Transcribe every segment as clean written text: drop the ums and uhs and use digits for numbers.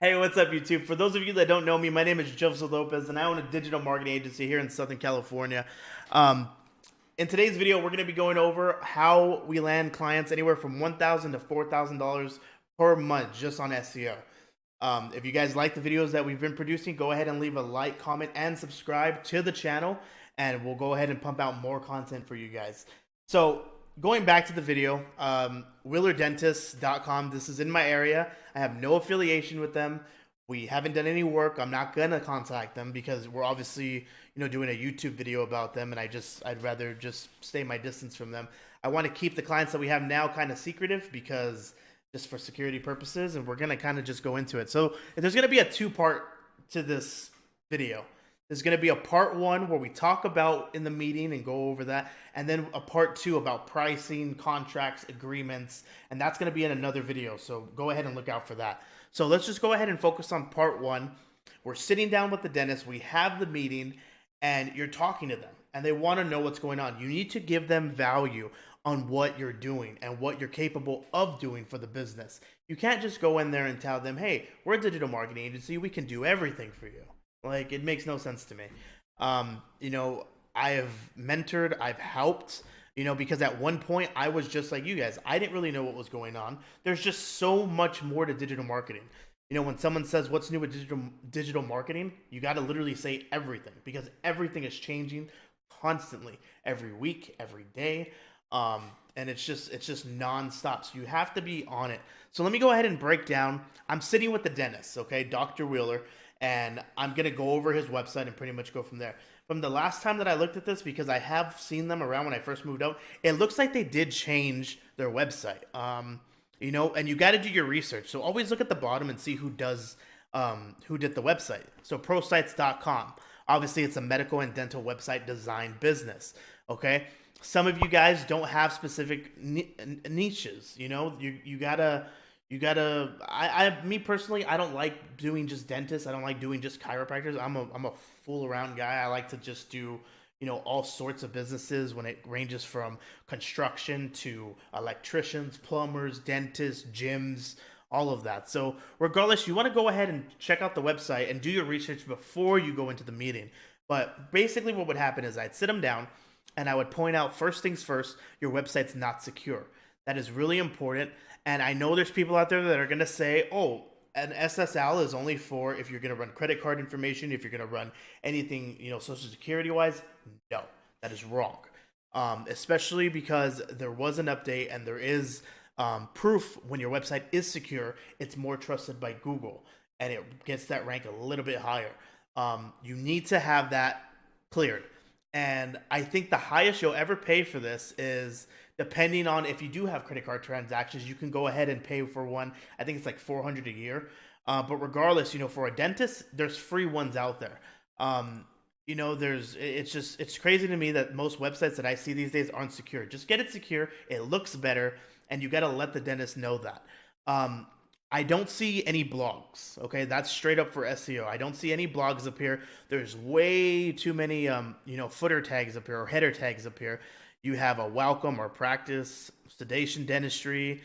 Hey, what's up, YouTube? For those of you that don't know me, my name is Joseph Lopez, and I own a digital marketing agency here in Southern California. Um, in today's video, we're going to be going over how we land clients anywhere from $1,000 to $4,000 per month just on SEO. If you guys like the videos that we've been producing, go ahead and leave a like, comment, and subscribe to the channel, and we'll go ahead and pump out more content for you guys. So going back to the video, WheelerDentist.com. This is in my area. I have no affiliation with them. We haven't done any work. I'm not gonna contact them because we're obviously, doing a YouTube video about them, and I'd rather just stay my distance from them. I want to keep the clients that we have now kind of secretive because just for security purposes, and we're gonna kind of just go into it. So there's gonna be a two-part to this video. There's going to be a part one where we talk about in the meeting and go over that, and then a part two about pricing, contracts, agreements, and that's going to be in another video. So go ahead and look out for that. So let's just go ahead and focus on part one. We're sitting down with the dentist. We have the meeting, and you're talking to them, and they want to know what's going on. You need to give them value on what you're doing and what you're capable of doing for the business. You can't just go in there and tell them, hey, we're a digital marketing agency. We can do everything for you. Like, it makes no sense to me. I have mentored, I've helped, because at one point I was just like you guys. I didn't really know what was going on. There's just so much more to digital marketing. When someone says what's new with digital marketing, you got to literally say everything because everything is changing constantly, every week, every day. And it's just nonstop. So you have to be on it. So let me go ahead and break down. I'm sitting with the dentist, okay, Dr. Wheeler, and I'm going to go over his website and pretty much go from there. From the last time that I looked at this, because I have seen them around when I first moved out, it looks like they did change their website. And you got to do your research. So always look at the bottom and see who did the website. So ProSites.com. Obviously, it's a medical and dental website design business. Okay. Some of you guys don't have specific niches. Me personally, I don't like doing just dentists. I don't like doing just chiropractors. I'm a fool around guy. I like to just do, all sorts of businesses when it ranges from construction to electricians, plumbers, dentists, gyms, all of that. So regardless, you want to go ahead and check out the website and do your research before you go into the meeting. But basically what would happen is I'd sit them down and I would point out, first things first, your website's not secure. That is really important. And I know there's people out there that are going to say, oh, an SSL is only for if you're going to run credit card information, if you're going to run anything, social security wise. No, that is wrong. Especially because there was an update and there is proof when your website is secure, it's more trusted by Google and it gets that rank a little bit higher. You need to have that cleared. And I think the highest you'll ever pay for this is, depending on if you do have credit card transactions, you can go ahead and pay for one. I think it's like $400 a year. But regardless, for a dentist, there's free ones out there. It's crazy to me that most websites that I see these days aren't secure. Just get it secure. It looks better, and you got to let the dentist know that. I don't see any blogs. Okay, that's straight up for SEO. I don't see any blogs up here. There's way too many, footer tags up here or header tags up here. You have a welcome or practice, sedation, dentistry,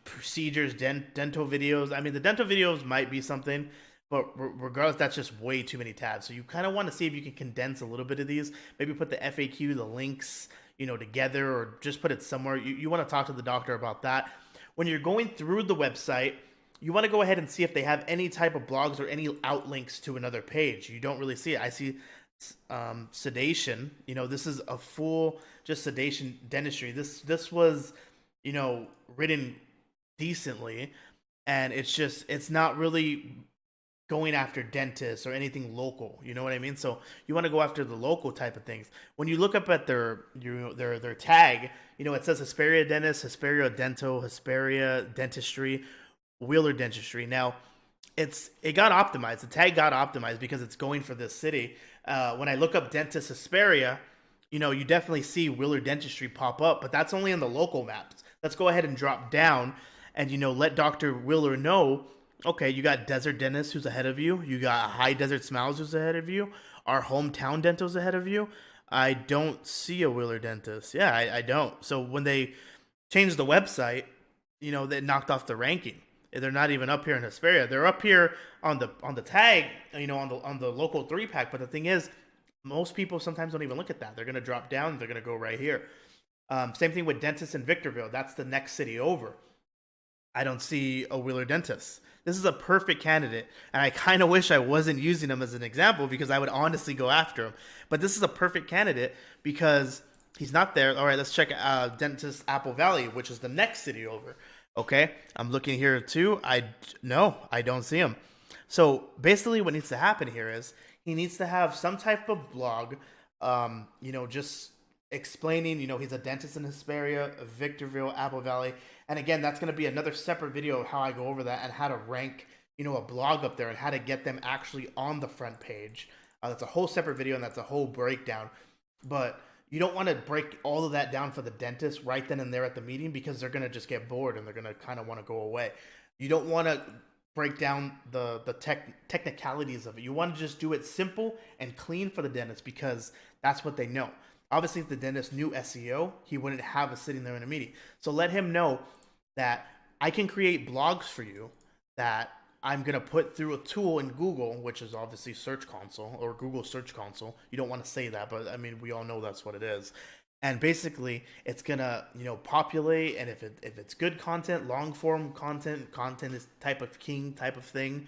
procedures, dental videos. I mean, the dental videos might be something, but regardless, that's just way too many tabs. So you kind of want to see if you can condense a little bit of these. Maybe put the FAQ, the links, together, or just put it somewhere. You want to talk to the doctor about that. When you're going through the website, you want to go ahead and see if they have any type of blogs or any outlinks to another page. You don't really see it. I see sedation. This is a full just sedation dentistry. This was, written decently, and it's not really going after dentists or anything local. You know what I mean? So you want to go after the local type of things. When you look up at their tag, it says Hesperia Dentist, Hesperia Dental, Hesperia Dentistry, Wheeler Dentistry. Now, it got optimized. The tag got optimized because it's going for this city. When I look up Dentist Hesperia, you definitely see Wheeler Dentistry pop up, but that's only in the local maps. Let's go ahead and drop down and, let Dr. Wheeler know, okay, you got Desert Dentist who's ahead of you. You got High Desert Smiles who's ahead of you. Our Hometown Dental's ahead of you. I don't see a Wheeler Dentist. Yeah, I don't. So when they changed the website, they knocked off the ranking. They're not even up here in Hesperia. They're up here on the tag, on the local 3-pack. But the thing is, most people sometimes don't even look at that. They're gonna drop down. They're gonna go right here. Same thing with Dentist in Victorville. That's the next city over. I don't see a Wheeler Dentist. This is a perfect candidate, and I kind of wish I wasn't using him as an example because I would honestly go after him. But this is a perfect candidate because he's not there. All right, let's check Dentist Apple Valley, which is the next city over. Okay, I'm looking here too. I don't see him. So basically, what needs to happen here is he needs to have some type of blog, just explaining, he's a dentist in Hesperia, Victorville, Apple Valley. And again, that's going to be another separate video of how I go over that and how to rank, a blog up there and how to get them actually on the front page. That's a whole separate video and that's a whole breakdown. But you don't want to break all of that down for the dentist right then and there at the meeting because they're going to just get bored and they're going to kind of want to go away. You don't want to break down the technicalities of it. You want to just do it simple and clean for the dentist because that's what they know. Obviously, if the dentist knew SEO, he wouldn't have us sitting there in a meeting. So let him know that I can create blogs for you that I'm going to put through a tool in Google, which is obviously Search Console or Google Search Console. You don't want to say that, but I mean, we all know that's what it is. And basically, it's going to, populate. And if it's good content, long form content is type of king type of thing,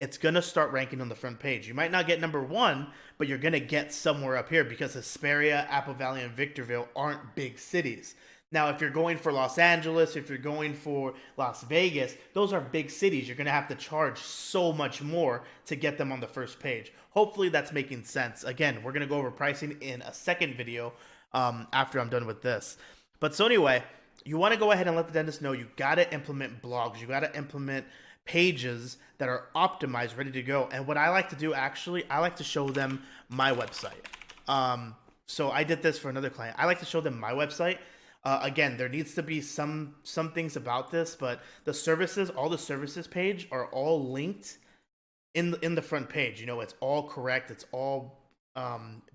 it's going to start ranking on the front page. You might not get number 1, but you're going to get somewhere up here because Hesperia, Apple Valley, and Victorville aren't big cities. Now, if you're going for Los Angeles, if you're going for Las Vegas, those are big cities. You're going to have to charge so much more to get them on the first page. Hopefully that's making sense. Again, we're going to go over pricing in a second video after I'm done with this. But so anyway, you want to go ahead and let the dentist know you got to implement blogs. You got to implement pages that are optimized, ready to go. And what I like to do, actually, I like to show them my website. So I did this for another client. I like to show them my website. Again, there needs to be some things about this, but the services, all the services page are all linked in the front page. It's all correct. It's all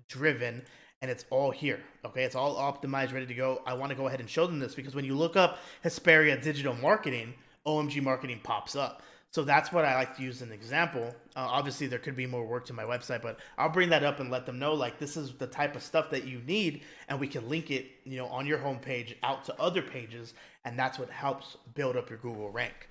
driven. And it's all here, okay? It's all optimized, ready to go. I want to go ahead and show them this because when you look up Hesperia Digital Marketing, OMG Marketing pops up. So that's what I like to use as an example. Obviously, there could be more work to my website, but I'll bring that up and let them know, like, this is the type of stuff that you need, and we can link it, on your homepage out to other pages, and that's what helps build up your Google rank.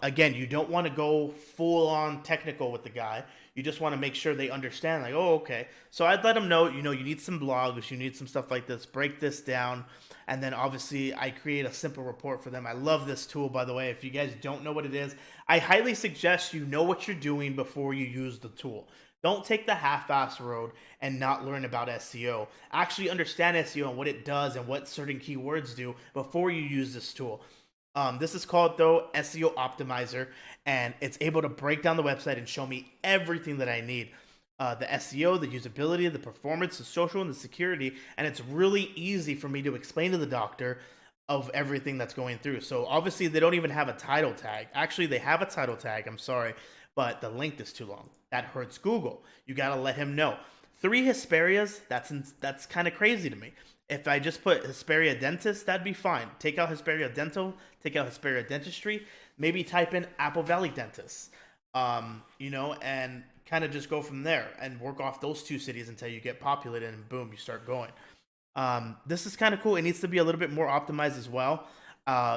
Again, you don't want to go full on technical with the guy. You just want to make sure they understand, like, oh, okay. So I'd let them know, you need some blogs, you need some stuff like this, break this down. And then obviously I create a simple report for them. I love this tool, by the way. If you guys don't know what it is, I highly suggest you know what you're doing before you use the tool. Don't take the half-ass road and not learn about SEO. Actually understand SEO and what it does and what certain keywords do before you use this tool. This is called, though, SEO Optimizer, and it's able to break down the website and show me everything that I need. The SEO, the usability, the performance, the social, and the security, and it's really easy for me to explain to the doctor of everything that's going through. So obviously they don't even have a title tag. Actually, they have a title tag, I'm sorry, but the length is too long. That hurts Google. You got to let him know. 3 Hesperias, that's kind of crazy to me. If I just put Hesperia Dentist, that'd be fine. Take out Hesperia Dental, take out Hesperia Dentistry, maybe type in Apple Valley Dentist, and kind of just go from there and work off those 2 cities until you get populated and boom, you start going. This is kind of cool. It needs to be a little bit more optimized as well.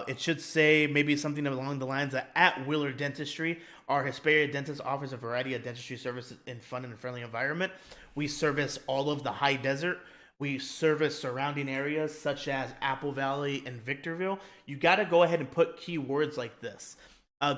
It should say maybe something along the lines that at Wheeler Dentistry, our Hesperia Dentist offers a variety of dentistry services in fun and friendly environment. We service all of the high desert. We service surrounding areas such as Apple Valley and Victorville. You got to go ahead and put keywords like this.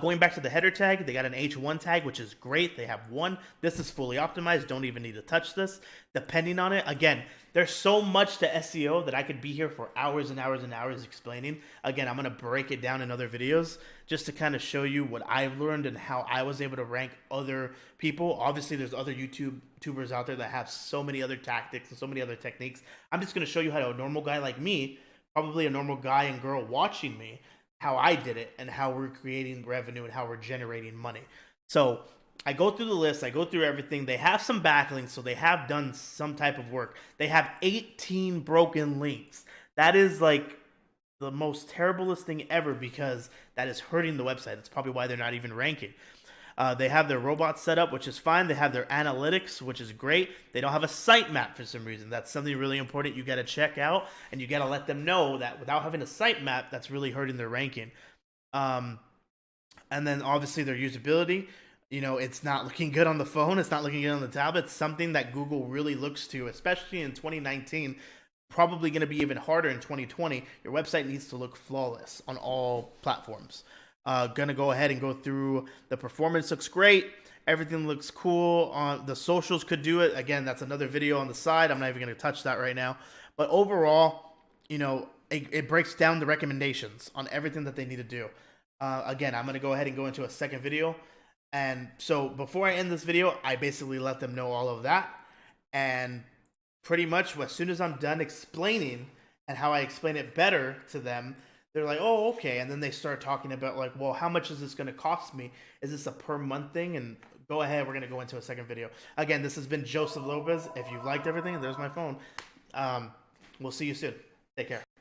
Going back to the header tag, they got an H1 tag, which is great. They have 1. This is fully optimized. Don't even need to touch this. Depending on it, again, there's so much to SEO that I could be here for hours and hours and hours explaining. Again, I'm going to break it down in other videos just to kind of show you what I've learned and how I was able to rank other people. Obviously, there's other YouTubers out there that have so many other tactics and so many other techniques. I'm just going to show you how a normal guy like me, probably a normal guy and girl watching me, how I did it and how we're creating revenue and how we're generating money. So I go through the list. I go through everything. They have some backlinks, so they have done some type of work. They have 18 broken links. That is like the most terriblest thing ever, because that is hurting the website. That's probably why they're not even ranking. They have their robots set up, which is fine. They have their analytics, which is great. They don't have a sitemap for some reason. That's something really important you got to check out, and you got to let them know that without having a sitemap, that's really hurting their ranking. And then obviously their usability. It's not looking good on the phone. It's not looking good on the tablet. It's something that Google really looks to, especially in 2019. Probably going to be even harder in 2020. Your website needs to look flawless on all platforms. Gonna go ahead and go through the performance. Looks great. Everything looks cool. On the socials could do it. Again, that's another video on the side. I'm not even gonna touch that right now. But overall, it breaks down the recommendations on everything that they need to do. Again, I'm gonna go ahead and go into a second video. And so before I end this video, I basically let them know all of that. And pretty much as soon as I'm done explaining and how I explain it better to them, they're like, oh, okay. And then they start talking about like, well, how much is this going to cost me? Is this a per month thing? And go ahead. We're going to go into a second video. Again, this has been Joseph Lopez. If you've liked everything, there's my phone. We'll see you soon. Take care.